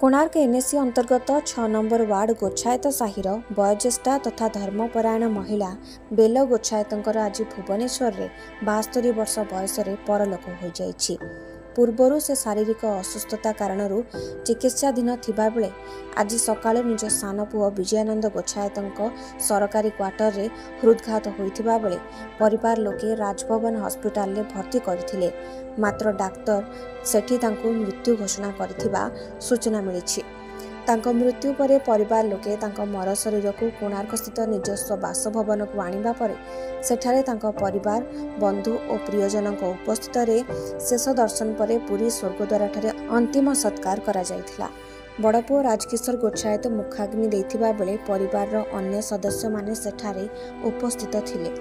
Konark NAC अंतर्गत 6 number ward गोछायत Sahir वयोज्येष्ठा तथा धर्मपरायण महिला बेल गोछायतर आज भुवनेश्वर में 72 वर्ष बयस परलोक हो जाइछि। पूर्वर से शारीरिक असुस्थता कारण चिकित्साधीन थिबा बेले आज सकाळु निज सान पुओ विजयानंद गोछायत सरकारी क्वार्टर रे हृदघात होइथिबा बेले परिवार लोके राजभवन हॉस्पिटल रे भर्ती करथिले, मात्र डाक्टर सेठी तांको मृत्यु घोषणा करथिबा सूचना मिलिछि। तांको मृत्यु परे परिवार लोके तांको मर शरीर को कोणार्क स्थित निजस्व बासभवन को आनिबा परे सेठारे तांको परिवार बंधु और प्रियजन उपस्थित रे शेष दर्शन परे पुरी स्वर्गद्वार ठारे अंतिम सत्कार करा जायथिला। बड़पुओ राजकिशोर गोछायत मुखाग्नि देथिबा बेले परिवार अन्य सदस्य माने सेठारे उपस्थित थिले।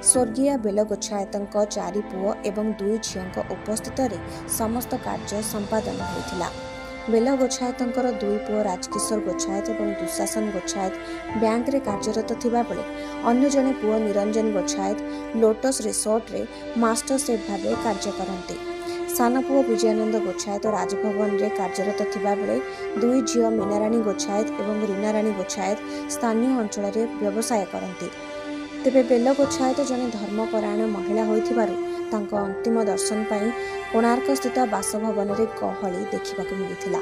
स्वर्गीय बेल गोछायतଙ୍କ 4 पुओ एवं 2 झियोंक उपस्थित रे समस्त कार्य संपादन होइथिला। बेल गोछायतଙ୍କର 2 पुओ राजकिशोर गोछायत और दुशासन गोछायत बैंक रे कार्यरत थिबा बेले अन्य जने पुओ निरंजन गोछायत लोटस रिसोर्ट रे मास्टर शेफ भाबे कार्य करते। सान पुओ विजयानंद गोछायत राजभवन रे कार्यरत थिबा बेले 2 झियो मीनाराणी गोछायत और रीनाराणी गोछायत स्थानीय अंचल रे व्यवसाय करते। तेबे बेल गोछायत जने धर्मपरायण महिला होइथिबारु तांको अंतिम दर्शन पाई कोणार्क स्थित बासभवन रे गहली देखा मिलता।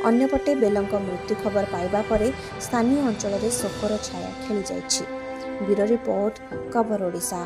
अन्यपटे बेलंक मृत्यु खबर पाइबा परे स्थानीय अंचल रे शोकर छाया खेली जाइछि। ब्यूरो रिपोर्ट, खबर ओडिशा।